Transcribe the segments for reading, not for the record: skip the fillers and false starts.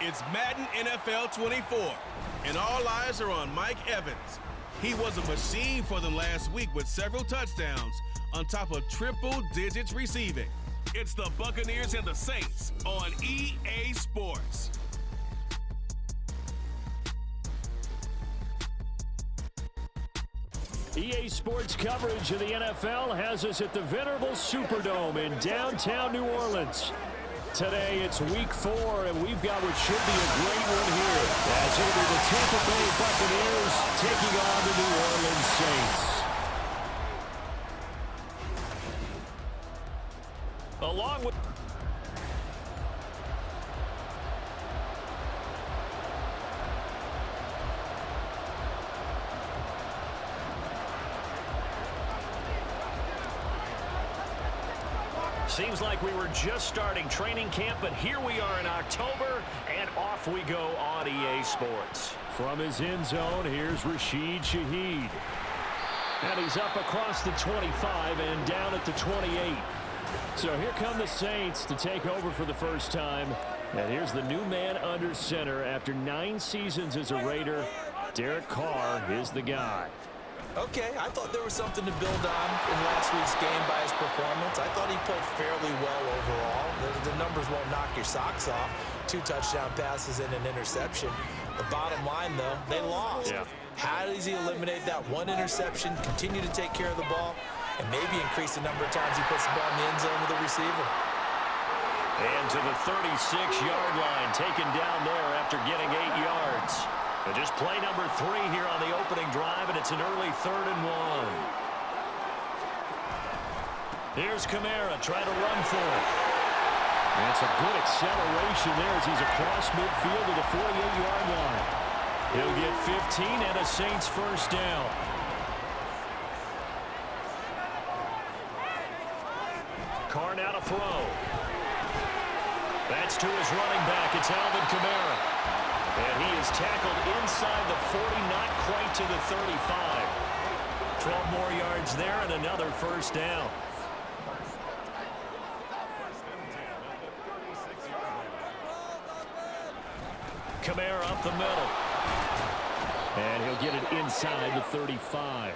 It's Madden NFL 24, and all eyes are on Mike Evans. He was a machine for them last week with several touchdowns on top of triple digits receiving. It's the Buccaneers and the Saints on EA Sports. EA Sports coverage of the NFL has us at the venerable Superdome in downtown New Orleans. Today it's week 4, and we've got what should be a great one here, as it'll be the Tampa Bay Buccaneers taking on the New Orleans Saints. Along with seems like we were just starting training camp, but here we are in October, and off we go on EA Sports. From his end zone, here's Rashid Shaheed. And he's up across the 25 and down at the 28. So here come the Saints to take over for the first time. And here's the new man under center after 9 seasons as a Raider. Derek Carr is the guy. Okay, I thought there was something to build on in last week's game by his performance. I thought he played fairly well overall. The numbers won't knock your socks off. 2 touchdown passes and an interception. The bottom line, though, they lost. Yeah. How does he eliminate that 1 interception, continue to take care of the ball, and maybe increase the number of times he puts the ball in the end zone with the receiver? And to the 36-yard line, taken down there after getting 8 yards. And just play number 3 here on the opening drive, and it's an early 3rd and 1. Here's Kamara trying to run for it. That's a good acceleration there as he's across midfield to the 48-yard line. He'll get 15 and a Saints first down. Carr now to throw. That's to his running back. It's Alvin Kamara. And he is tackled inside the 40, not quite to the 35. 12 more yards there and another first down. Kamara up the middle. And he'll get it inside the 35.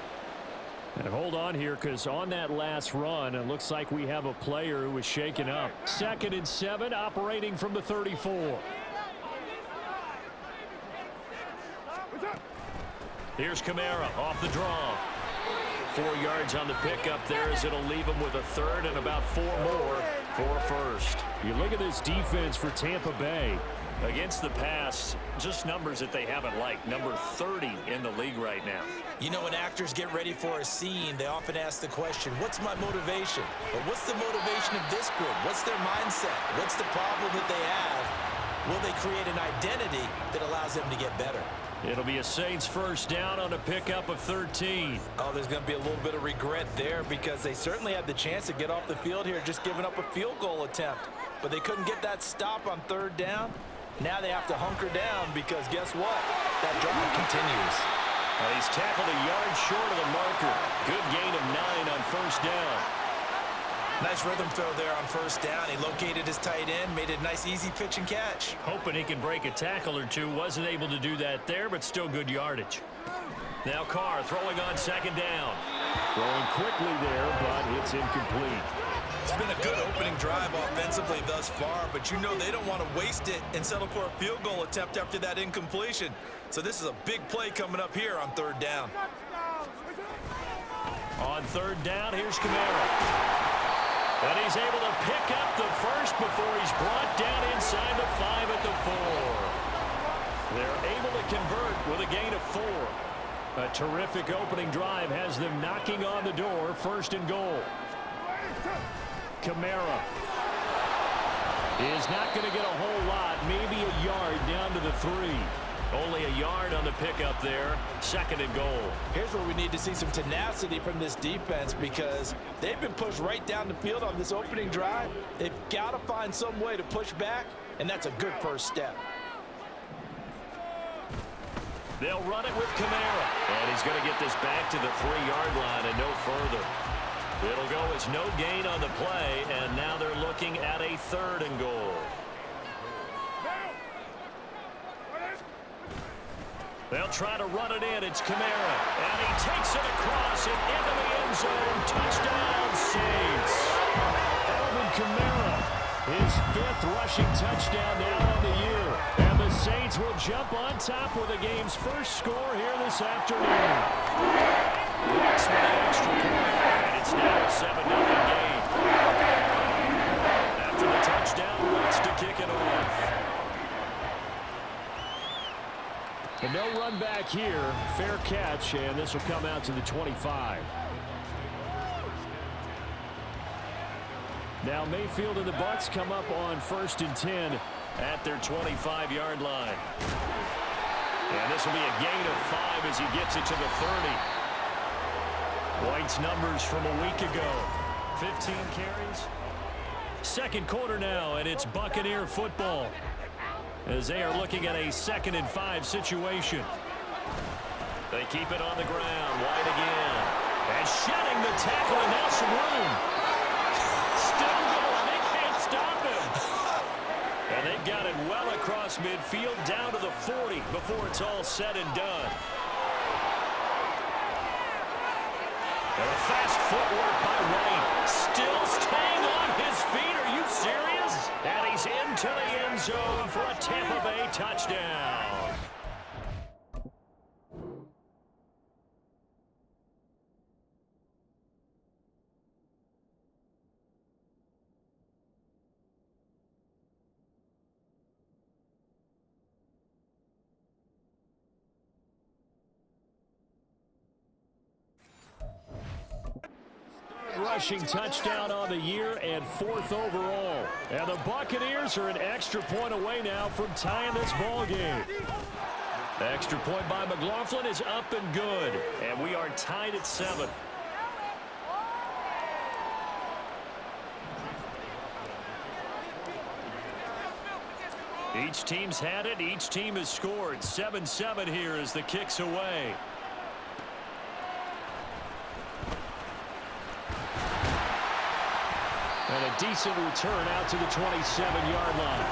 And hold on here, because on that last run, it looks like we have a player who was shaken up. 2nd and 7, operating from the 34. Here's Kamara off the draw. 4 yards on the pickup there as it'll leave him with a 3rd and about 4 more for a first. You look at this defense for Tampa Bay. Against the pass, just numbers that they haven't liked. Number 30 in the league right now. You know, when actors get ready for a scene, they often ask the question, what's my motivation? But what's the motivation of this group? What's their mindset? What's the problem that they have? Will they create an identity that allows them to get better? It'll be a Saints first down on a pickup of 13. Oh, there's going to be a little bit of regret there because they certainly had the chance to get off the field here, just giving up a field goal attempt. But they couldn't get that stop on 3rd down. Now they have to hunker down because guess what? That drive continues. He's tackled a yard short of the marker. Good gain of 9 on first down. Nice rhythm throw there on first down. He located his tight end, made it a nice easy pitch and catch. Hoping he can break a tackle or 2. Wasn't able to do that there, but still good yardage. Now Carr throwing on 2nd down. Throwing quickly there, but it's incomplete. It's been a good opening drive offensively thus far, but you know they don't want to waste it and settle for a field goal attempt after that incompletion. So this is a big play coming up here on 3rd down. On 3rd down, here's Kamara. And he's able to pick up the first before he's brought down inside the 5 at the 4. They're able to convert with a gain of 4. A terrific opening drive has them knocking on the door, 1st and goal. Kamara is not going to get a whole lot, maybe a yard down to the 3. Only a yard on the pickup there, 2nd and goal. Here's where we need to see some tenacity from this defense because they've been pushed right down the field on this opening drive. They've got to find some way to push back, and that's a good first step. They'll run it with Kamara. And he's going to get this back to the 3-yard line and no further. It'll go as no gain on the play, and now they're looking at a 3rd and goal. They'll try to run it in. It's Kamara. And he takes it across and into the end zone. Touchdown, Saints. Alvin Kamara, his 5th rushing touchdown now on the year. And the Saints will jump on top with the game's first score here this afternoon. That's with an extra point. And it's now a 7-0 game. After the touchdown, Wentz to kick it off. And no run back here. Fair catch, and this will come out to the 25. Now Mayfield and the Bucs come up on 1st and 10 at their 25-yard line. And this will be a gain of 5 as he gets it to the 30. White's numbers from a week ago. 15 carries. Second quarter now, and it's Buccaneer football, as they are looking at a 2nd and 5 situation. They keep it on the ground. White again. And shedding the tackle, and now some room. Still going. They can't stop him. And they've got it well across midfield, down to the 40 before it's all said and done. And a fast footwork by White. Still staying on his feet. Are you serious? And he's into the end zone for a Tampa Bay touchdown. Rushing touchdown on the year and 4th overall. And the Buccaneers are an extra point away now from tying this ball game. Extra point by McLaughlin is up and good. And we are tied at 7. Each team's had it. Each team has scored. 7-7 here as the kick's away. And a decent return out to the 27-yard line.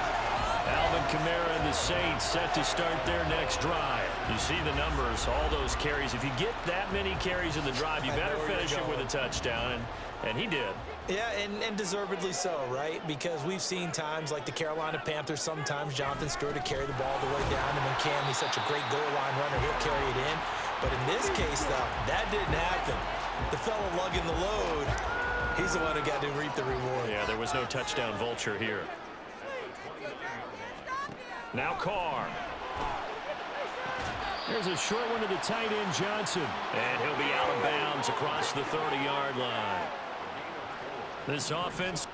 Alvin Kamara and the Saints set to start their next drive. You see the numbers, all those carries. If you get that many carries in the drive, you better finish it with a touchdown, and he did. Yeah, and deservedly so, right? Because we've seen times like the Carolina Panthers, sometimes Jonathan Stewart to carry the ball the way down, and then Cam, he's such a great goal line runner, he'll carry it in. But in this case, though, that didn't happen. The fellow lugging the load, he's the one who got to reap the reward. Yeah, there was no touchdown vulture here. Now Carr. There's a short one to the tight end, Johnson. And he'll be out of bounds across the 30-yard line. This offense.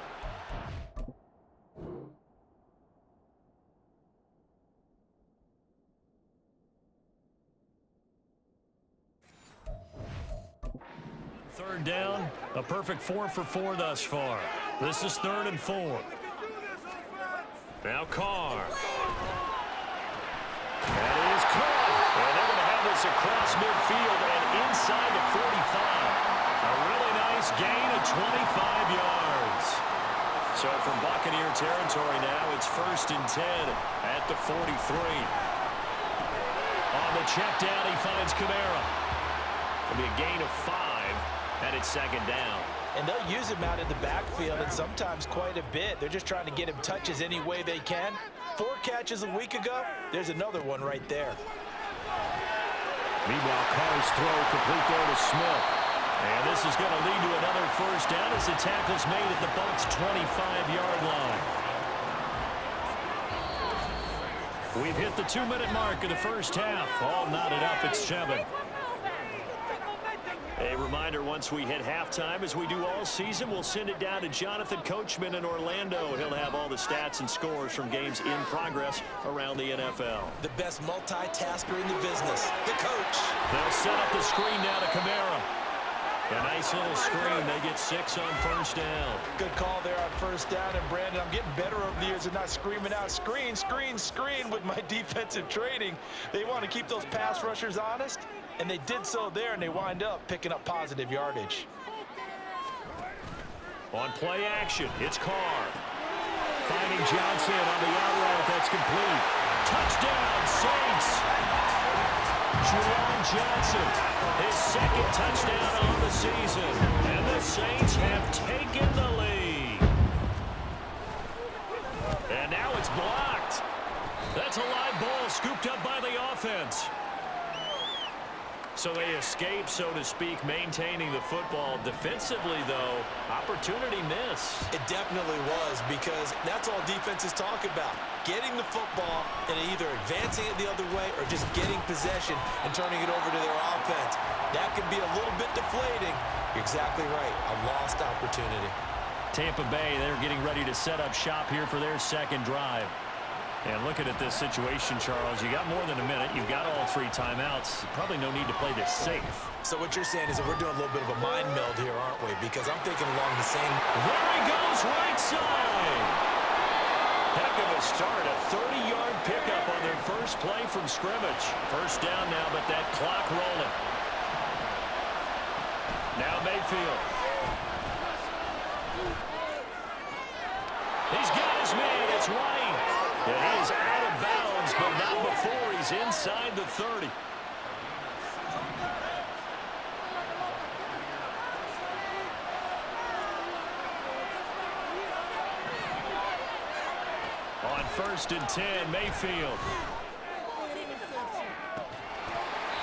Third down, a perfect 4 for 4 thus far. This is 3rd and 4. Now Carr. That is caught. And they're going to have this across midfield and inside the 45. A really nice gain of 25 yards. So from Buccaneer territory now, it's 1st and 10 at the 43. On the check down, he finds Kamara. It'll be a gain of 5. And it's 2nd down. And they'll use him out in the backfield, and sometimes quite a bit. They're just trying to get him touches any way they can. 4 catches a week ago. There's another one right there. Meanwhile, Carr's throw complete there to Smith. And this is going to lead to another 1st down as the tackle's made at the Bucs' 25-yard line. We've hit the 2-minute mark of the first half. All knotted up at 7. A reminder, once we hit halftime, as we do all season, we'll send it down to Jonathan Coachman in Orlando. He'll have all the stats and scores from games in progress around the NFL. The best multitasker in the business, the coach. They'll set up the screen now to Kamara. A nice little screen. They get 6 on 1st down. Good call there on 1st down. And, Brandon, I'm getting better over the years and not screaming out, screen, screen, screen with my defensive training. They want to keep those pass rushers honest. And they did so there, and they wind up picking up positive yardage. On play action, it's Carr. Finding Johnson on the out route. That's complete. Touchdown, Saints. Juwan Johnson, his second touchdown on the season. And the Saints have taken the lead. And now it's blocked. That's a live ball scooped up by the offense. So they escape, so to speak, maintaining the football. Defensively, though, opportunity miss. It definitely was, because that's all defenses talk about. Getting the football and either advancing it the other way or just getting possession and turning it over to their offense. That can be a little bit deflating. You're exactly right. A lost opportunity. Tampa Bay, they're getting ready to set up shop here for their second drive. And looking at this situation, Charles, you got more than a minute. You've got all three timeouts. Probably no need to play this safe. So what you're saying is that we're doing a little bit of a mind meld here, aren't we? Because I'm thinking along the same. There he goes, right side. Heck of a start. A 30-yard pickup on their first play from scrimmage. First down now, but that clock rolling. Now Mayfield. He's got his man. It's White. And he is out of bounds, but not before he's inside the 30. On 1st and 10, Mayfield.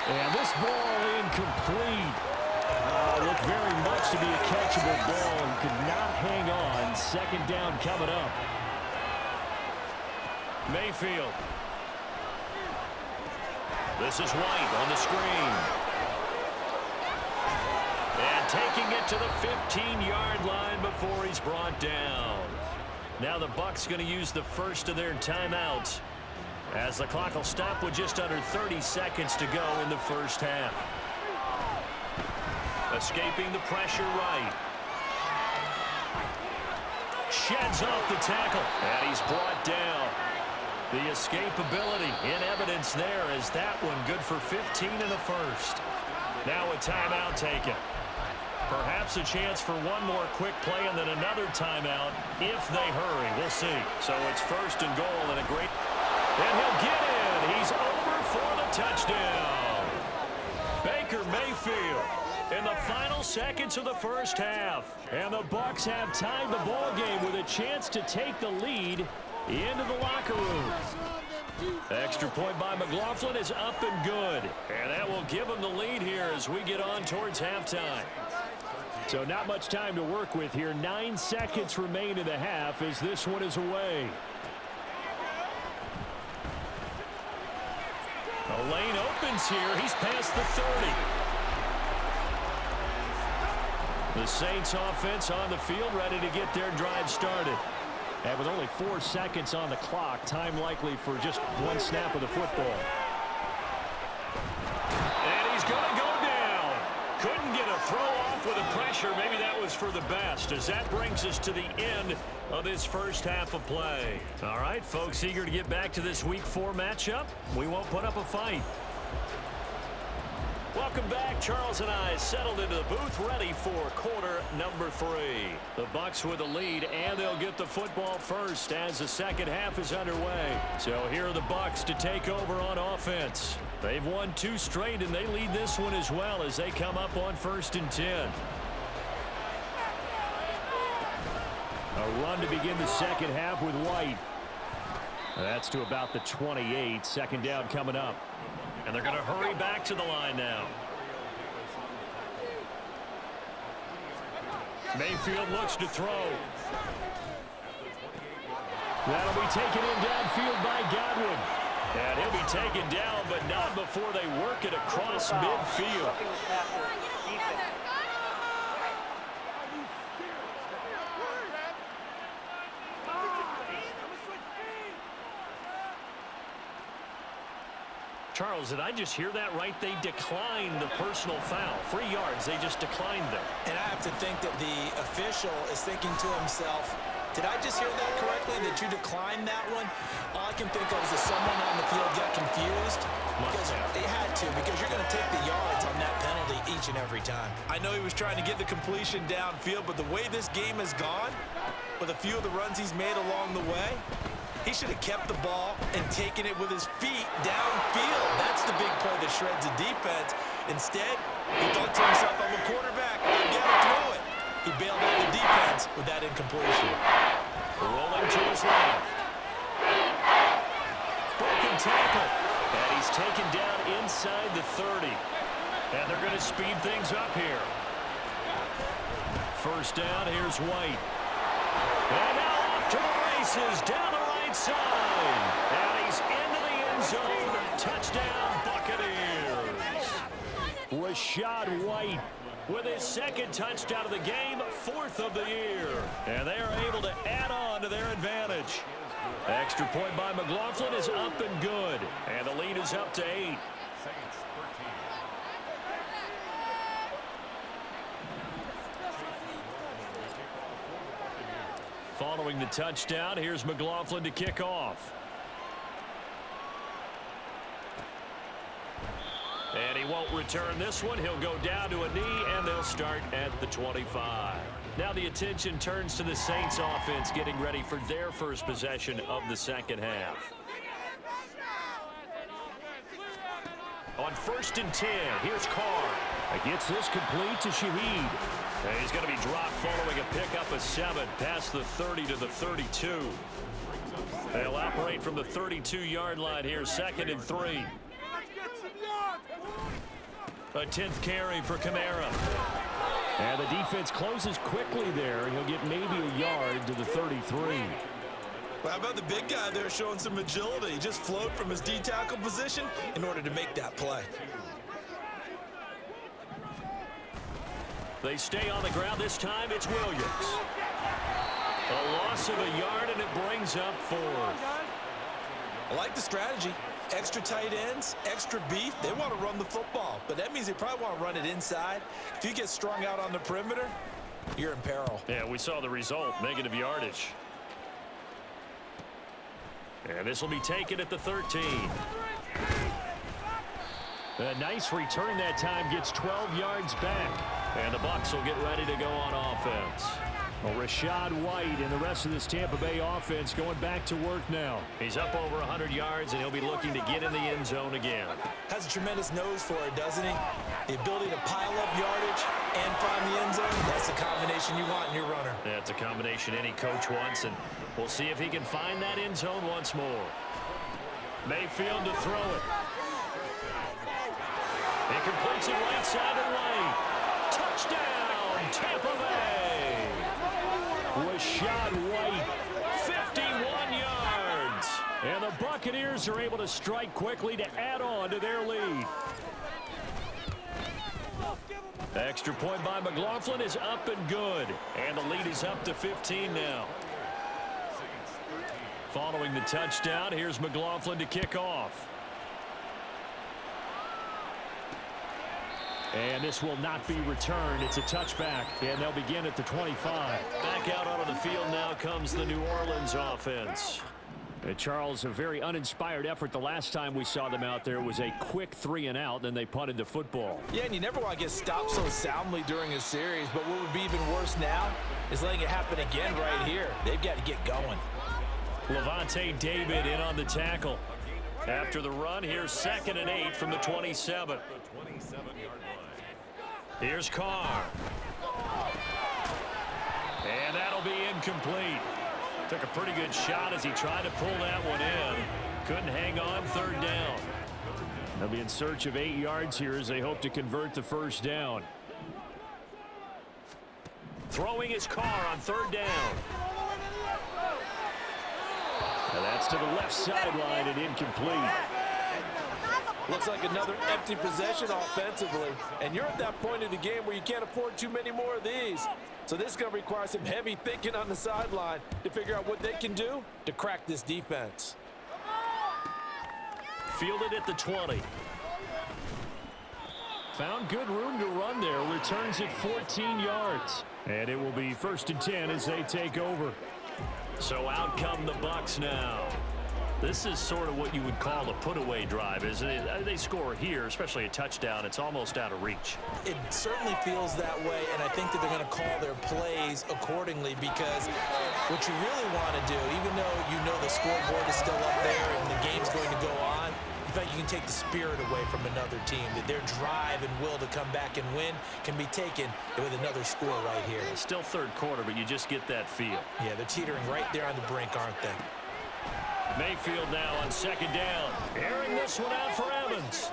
And this ball incomplete. Looked very much to be a catchable ball and could not hang on. Second down coming up. Mayfield. This is White on the screen. And taking it to the 15-yard line before he's brought down. Now the Bucs going to use the first of their timeouts, as the clock will stop with just under 30 seconds to go in the first half. Escaping the pressure right. Sheds off the tackle, and he's brought down. The escapability in evidence there, as that one good for 15 in the first. Now a timeout taken. Perhaps a chance for one more quick play and then another timeout if they hurry. We'll see. So it's 1st and goal, and a great. And he'll get in. He's over for the touchdown. Baker Mayfield in the final seconds of the first half. And the Bucs have tied the ball game with a chance to take the lead into the locker room. Extra point by McLaughlin is up and good. And that will give them the lead here as we get on towards halftime. So not much time to work with here. 9 seconds remain in the half as this one is away. The lane opens here. He's past the 30. The Saints offense on the field, ready to get their drive started. And with only 4 seconds on the clock, time likely for just one snap of the football. And he's going to go down. Couldn't get a throw off with the pressure. Maybe that was for the best, as that brings us to the end of this first half of play. All right, folks, eager to get back to this Week 4 matchup. We won't put up a fight. Welcome back. Charles and I settled into the booth, ready for quarter number 3. The Bucs with a lead, and they'll get the football first as the second half is underway. So here are the Bucs to take over on offense. They've won 2 straight, and they lead this one as well as they come up on 1st and 10. A run to begin the second half with White. That's to about the 28. Second down coming up. And they're going to hurry back to the line now. Mayfield looks to throw. That'll be taken in downfield by Godwin. And he'll be taken down, but not before they work it across midfield. Charles, did I just hear that right? They declined the personal foul. 3 yards, they just declined them. And I have to think that the official is thinking to himself, did I just hear that correctly, that you declined that one? All I can think of is that someone on the field got confused. Because they had to, because you're going to take the yards on that penalty each and every time. I know he was trying to get the completion downfield, but the way this game has gone, with a few of the runs he's made along the way, He should have kept the ball and taken it with his feet downfield. That's the big play that shreds the defense. Instead, he thought to himself, I'm a quarterback. I've got to throw it. He bailed out the defense with that incompletion. Rolling to his left. Broken tackle. And he's taken down inside the 30. And they're going to speed things up here. First down, here's White. And now off to the races, down the right side. And he's into the end zone. Touchdown, Buccaneers. Rachaad White with his second touchdown of the game, 4th of the year. And they are able to add on to their advantage. Extra point by McLaughlin is up and good. And the lead is up to 8. Following the touchdown, here's McLaughlin to kick off. And he won't return this one. He'll go down to a knee, and they'll start at the 25. Now the attention turns to the Saints offense getting ready for their first possession of the second half. On 1st and 10, here's Carr. Gets this complete to Shaheed. And he's going to be dropped following a pickup of 7 past the 30 to the 32. They'll operate from the 32-yard line here, 2nd and 3. A 10th carry for Kamara. And the defense closes quickly there. He'll get maybe a yard to the 33. Well, how about the big guy there showing some agility? He just flowed from his D-tackle position in order to make that play. They stay on the ground. This time it's Williams. A loss of a yard, and it brings up 4th. I like the strategy. Extra tight ends, extra beef. They want to run the football, but that means they probably want to run it inside. If you get strung out on the perimeter, you're in peril. Yeah, we saw the result, negative yardage. And this will be taken at the 13. A nice return that time, gets 12 yards back. And the Bucs will get ready to go on offense. Well, Rachaad White and the rest of this Tampa Bay offense going back to work now. He's up over 100 yards, and he'll be looking to get in the end zone again. Has a tremendous nose for it, doesn't he? The ability to pile up yardage and find the end zone, that's the combination you want in your runner. That's a combination any coach wants, and we'll see if he can find that end zone once more. Mayfield to throw it. He completes it right side of the lane. Touchdown, Tampa Bay. Rachaad White, 51 yards. And the Buccaneers are able to strike quickly to add on to their lead. Extra point by McLaughlin is up and good. And the lead is up to 15 now. Following the touchdown, here's McLaughlin to kick off. And this will not be returned. It's a touchback, and they'll begin at the 25. Back out onto the field now comes the New Orleans offense. Charles, a very uninspired effort. The last time we saw them out there was a quick 3-and-out, then they punted the football. Yeah, and you never want to get stopped so soundly during a series, but what would be even worse now is letting it happen again right here. They've got to get going. Levante David in on the tackle. After the run, here's 2nd and 8 from the 27. Here's Carr. And that'll be incomplete. Took a pretty good shot as he tried to pull that one in. Couldn't hang on, 3rd down. They'll be in search of 8 yards here as they hope to convert the first down. Throwing his Carr on 3rd down. And that's to the left sideline and incomplete. Looks like another empty possession offensively. And you're at that point in the game where you can't afford too many more of these. So this is going to require some heavy thinking on the sideline to figure out what they can do to crack this defense. Fielded at the 20. Found good room to run there. Returns it 14 yards. And it will be 1st and 10 as they take over. So out come the Bucs now. This is sort of what you would call a put-away drive, isn't it? They score here, especially a touchdown. It's almost out of reach. It certainly feels that way, and I think that they're going to call their plays accordingly because What you really want to do, even though you know the scoreboard is still up there and the game's going to go on, you feel like you can take the spirit away from another team, that their drive and will to come back and win can be taken with another score right here. It's still third quarter, but you just get that feel. Yeah, they're teetering right there on the brink, aren't they? Mayfield now on second down. Airing this one out for Evans.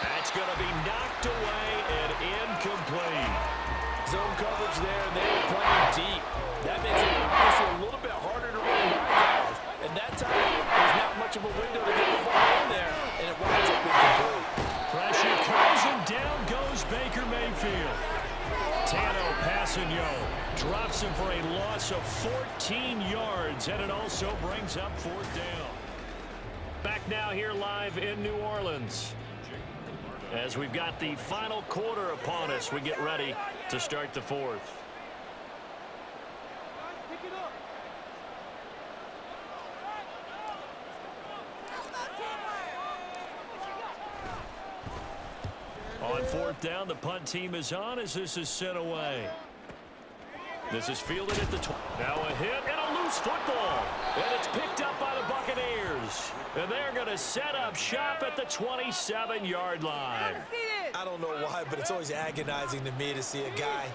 That's going to be knocked away and incomplete. Zone coverage there, and they were playing deep. That makes it obviously a little bit harder to run by guys. And that time, there's not much of a window to get the ball in there, and it winds up incomplete. Pressure comes, and down goes Baker Mayfield. Tano Passanio drops him for a loss of 14 yards, and it also brings up fourth down. Back now here live in New Orleans. As we've got the final quarter upon us, we get ready to start the fourth. On fourth down, the punt team is on as this is sent away. This is fielded at the 20. Now a hit and a loose football. And it's picked up by the Buccaneers. And they're going to set up shop at the 27-yard line. I don't know why, but it's always agonizing to me to see a guy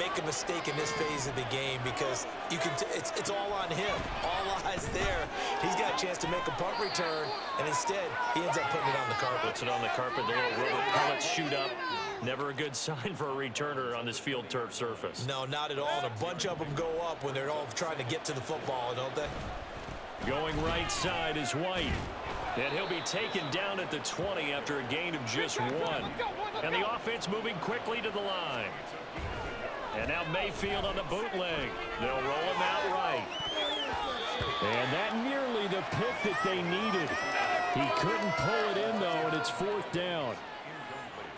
make a mistake in this phase of the game, because you can it's all on him. All eyes there. He's got a chance to make a punt return, and instead he ends up putting it on the carpet. Puts it on the carpet. The little rubber pellets shoot up. Never a good sign for a returner on this field turf surface. No, not at all. And a bunch of them go up when they're all trying to get to the football, don't they? Going right side is White. And he'll be taken down at the 20 after a gain of just one. And the offense moving quickly to the line. And now Mayfield on the bootleg. They'll roll him out right. And that nearly the pick that they needed. He couldn't pull it in, though, and it's fourth down.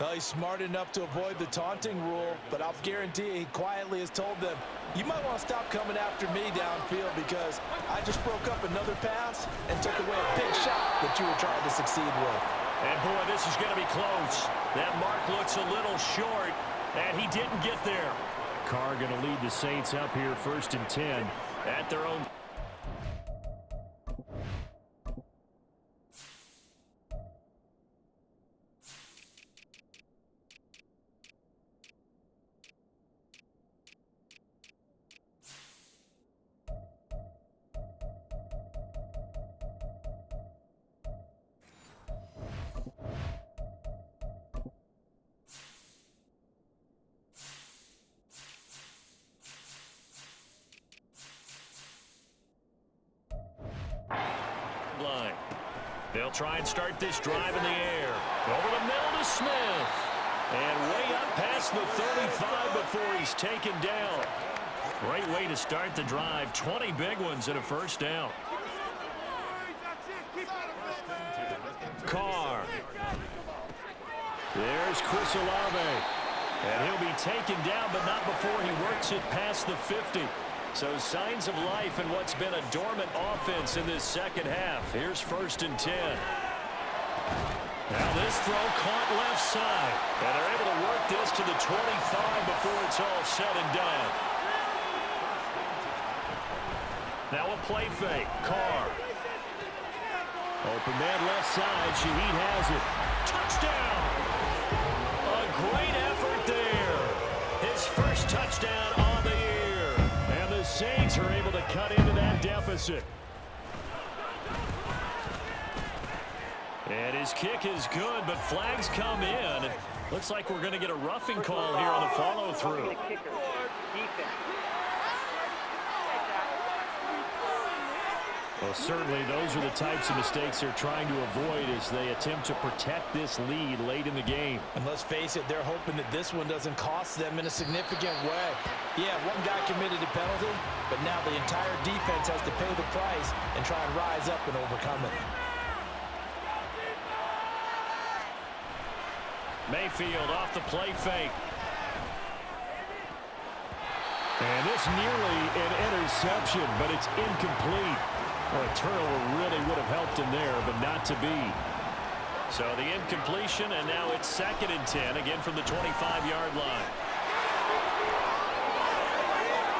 Well, he's smart enough to avoid the taunting rule, but I'll guarantee you he quietly has told them, you might want to stop coming after me downfield, because I just broke up another pass and took away a big shot that you were trying to succeed with. And, boy, this is going to be close. That mark looks a little short, and he didn't get there. Carr going to lead the Saints up here first and 10 at their own. Line. They'll try and start this drive in the air. Over the middle to Smith. And way up past the 35 before he's taken down. Great way to start the drive. 20 big ones and a first down. Carr. There's Chris Olave. And he'll be taken down, but not before he works it past the 50. So signs of life in what's been a dormant offense in this second half. Here's first and 10. Now this throw caught left side. And they're able to work this to the 25 before it's all said and done. Now a play fake. Carr. Open man left side. Shaheed has it. Touchdown. A great effort there. His first touchdown on the year. And the Saints are able to cut into that deficit. And his kick is good, but flags come in. Looks like we're going to get a roughing call here on the follow-through. Well, certainly those are the types of mistakes they're trying to avoid as they attempt to protect this lead late in the game. And let's face it, they're hoping that this one doesn't cost them in a significant way. Yeah, one guy committed a penalty, but now the entire defense has to pay the price and try and rise up and overcome it. Mayfield off the play fake. And this nearly an interception, but it's incomplete. Well, a turnover really would have helped him there, but not to be. So the incompletion, and now it's second and 10, again from the 25-yard line.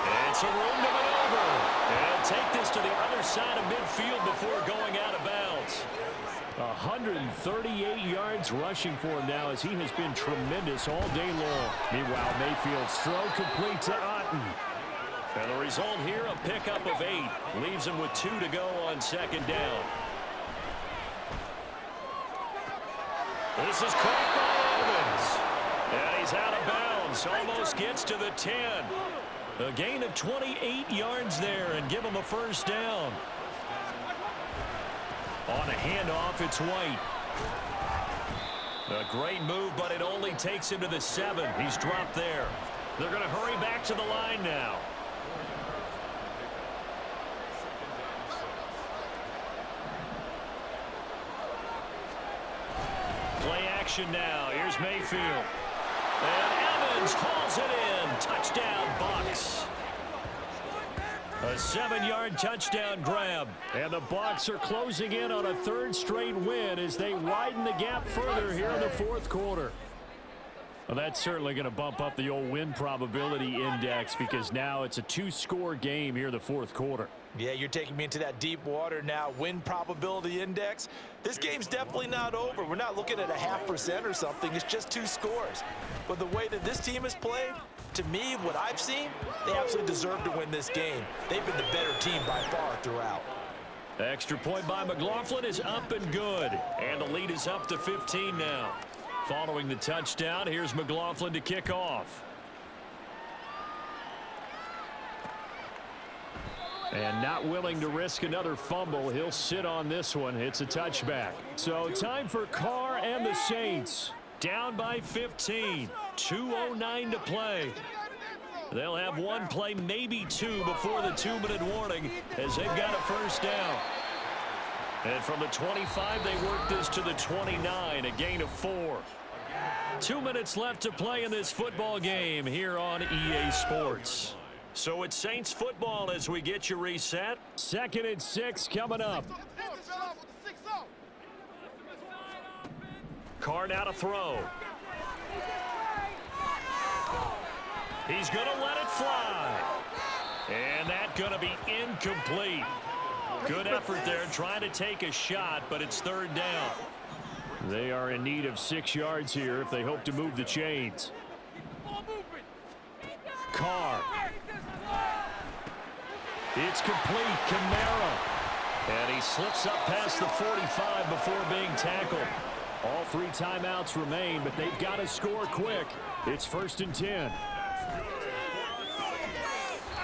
And Lots of room to maneuver. And take this to the other side of midfield before going out of bounds. 138 yards rushing for him now as he has been tremendous all day long. Meanwhile, Mayfield's throw complete to Otten. And the result here, a pickup of 8. Leaves him with 2 to go on second down. This is caught by Evans. And he's out of bounds. Almost gets to the 10. A gain of 28 yards there and give him a first down. On a handoff, it's White. A great move, but it only takes him to the 7. He's dropped there. They're going to hurry back to the line now. Play action now. Here's Mayfield. And Evans hauls it in. Touchdown, Bucs. A 7-yard touchdown grab. And the Bucs are closing in on a 3rd straight win as they widen the gap further here in the 4th quarter. Well, that's certainly going to bump up the old win probability index because now it's a 2-score game here in the 4th quarter. Yeah, you're taking me into that deep water now. Win probability index. This game's definitely not over. We're not looking at a 0.5% or something. It's just 2 scores. But the way that this team has played, to me, what I've seen, they absolutely deserve to win this game. They've been the better team by far throughout. The extra point by McLaughlin is up and good. And the lead is up to 15 now. Following the touchdown, here's McLaughlin to kick off. And not willing to risk another fumble, he'll sit on this one. It's a touchback. So time for Carr and the Saints. Down by 15. 2:09 to play. They'll have 1 play, maybe 2, before the 2-minute warning as they've got a first down. And from the 25, they work this to the 29, a gain of 4. 2 minutes left to play in this football game here on EA Sports. So it's Saints football as we get you reset. 2nd and 6 coming up. Carr now to throw. He's going to let it fly. And that's going to be incomplete. Good effort there trying to take a shot, but it's 3rd down. They are in need of 6 yards here if they hope to move the chains. Carr. It's complete. Kamara. And he slips up past the 45 before being tackled. All 3 timeouts remain, but they've got to score quick. It's 1st and 10.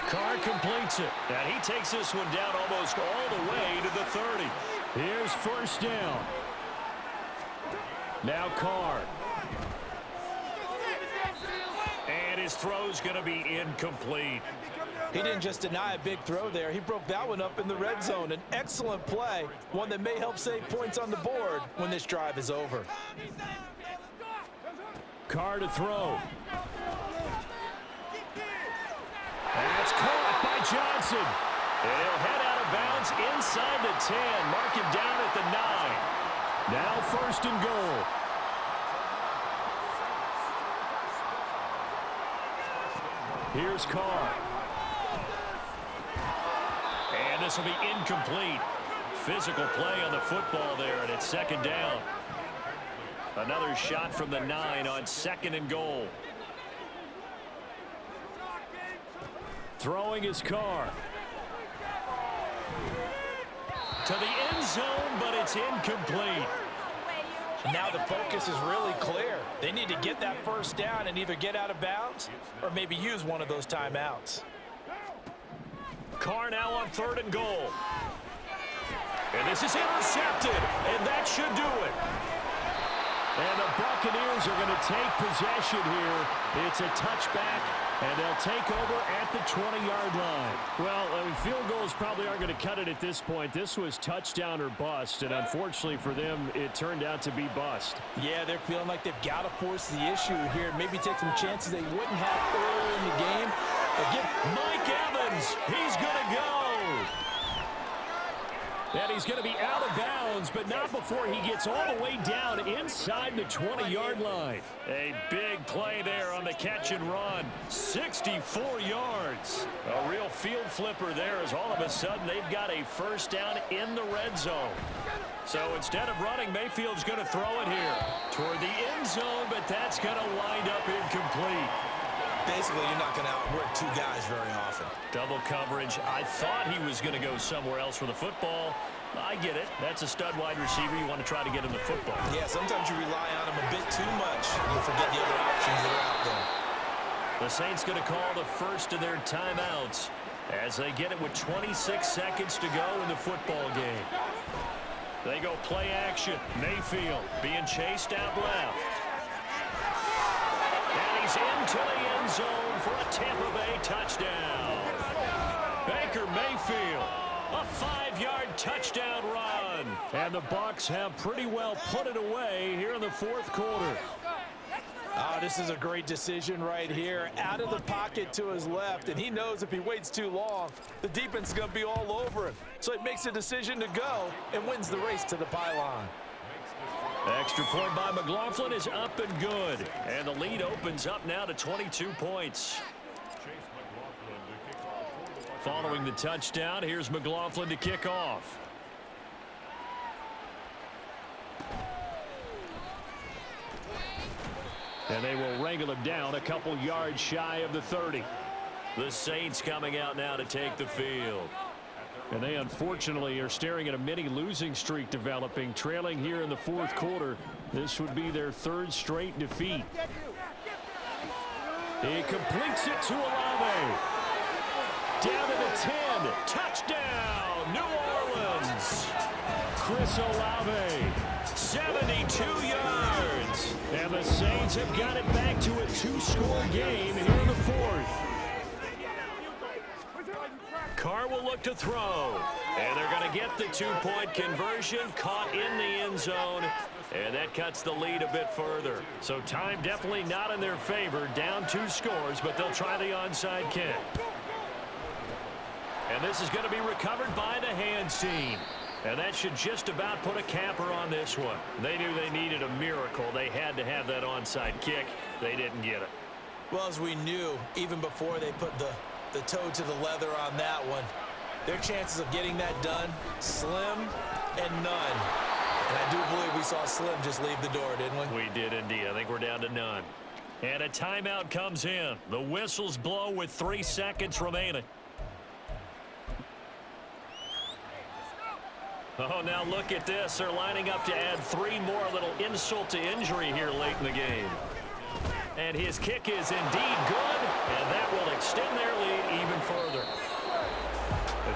Carr completes it. And he takes this one down almost all the way to the 30. Here's 1st down. Now Carr. And his throw's going to be incomplete. He didn't just deny a big throw there. He broke that one up in the red zone. An excellent play, one that may help save points on the board when this drive is over. Carr to throw. That's caught by Johnson. And he'll head out of bounds inside the 10. Mark him down at the 9. Now 1st and goal. Here's Carr. And this will be incomplete. Physical play on the football there, and it's 2nd down. Another shot from the 9 on 2nd and goal. Throwing his Carr. To the end zone, but it's incomplete. Now the focus is really clear. They need to get that first down and either get out of bounds or maybe use one of those timeouts. Carr now on 3rd and goal. And this is intercepted, and that should do it. And the Buccaneers are going to take possession here. It's a touchback, and they'll take over at the 20-yard line. Well, I mean, field goals probably aren't going to cut it at this point. This was touchdown or bust, and unfortunately for them, it turned out to be bust. Yeah, they're feeling like they've got to force the issue here. Maybe take some chances they wouldn't have earlier in the game. But give Mike Evans, he's going to go. And he's going to be out of bounds, but not before he gets all the way down inside the 20-yard line. A big play there on the catch and run. 64 yards. A real field flipper there as all of a sudden they've got a first down in the red zone. So instead of running, Mayfield's going to throw it here toward the end zone, but that's going to wind up incomplete. Basically, you're not going to outwork two guys very often. Double coverage. I thought he was going to go somewhere else for the football. I get it. That's a stud wide receiver. You want to try to get him the football. Yeah, sometimes you rely on him a bit too much. You forget the other options that are out there. The Saints going to call the first of their timeouts as they get it with 26 seconds to go in the football game. They go play action. Mayfield being chased out left. And he's into the end zone for a Tampa Bay touchdown. Baker Mayfield, a 5-yard touchdown run. And the Bucs have pretty well put it away here in the fourth quarter. Oh, this is a great decision right here. Out of the pocket to his left, and he knows if he waits too long, the defense is going to be all over him. So he makes a decision to go and wins the race to the pylon. Extra point by McLaughlin is up and good. And the lead opens up now to 22 points. Following the touchdown, here's McLaughlin to kick off. And they will wrangle him down a couple yards shy of the 30. The Saints coming out now to take the field. And they unfortunately are staring at a mini losing streak developing, trailing here in the fourth quarter. This would be their third straight defeat. He completes it to Olave. Down to the 10. Touchdown, New Orleans. Chris Olave, 72 yards. And the Saints have got it back to a 2-score game here in the fourth. Carr will look to throw. And they're going to get the 2-point conversion, caught in the end zone. And that cuts the lead a bit further. So time definitely not in their favor. Down 2 scores, but they'll try the onside kick. And this is going to be recovered by the hands team. And that should just about put a capper on this one. They knew they needed a miracle. They had to have that onside kick. They didn't get it. Well, as we knew, even before they put the toe to the leather on that one, their chances of getting that done, slim and none. And I do believe we saw Slim just leave the door, didn't we? We did indeed. I think we're down to none. And a timeout comes in. The whistles blow with 3 seconds remaining. Oh, now look at this. They're lining up to add 3 more, a little insult to injury here late in the game. And his kick is indeed good, and that will extend their lead even further.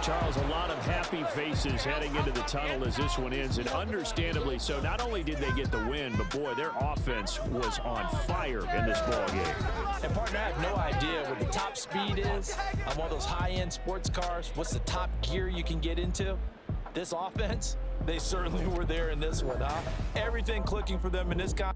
Charles, a lot of happy faces heading into the tunnel as this one ends, and understandably so. Not only did they get the win, but boy, their offense was on fire in this ball game. And partner, I have no idea what the top speed is on one of those high-end sports cars. What's the top gear you can get into? This offense, they certainly were there in this one, huh? Everything clicking for them in this guy.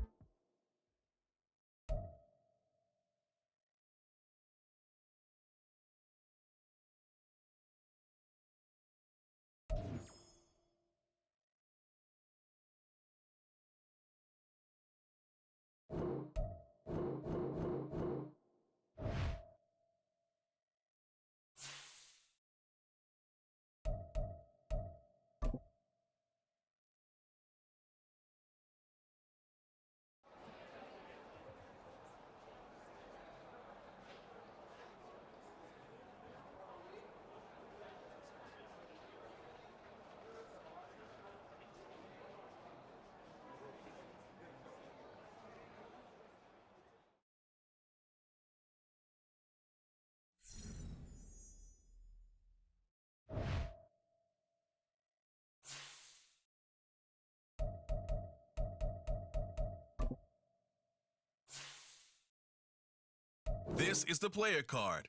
This is the player card.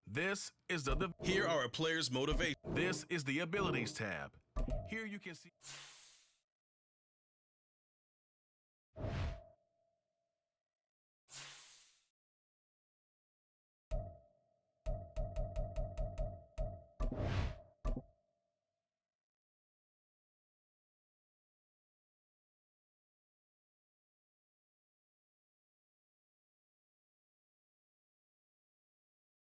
This is the here are a player's motivation. This is the abilities tab. Here you can see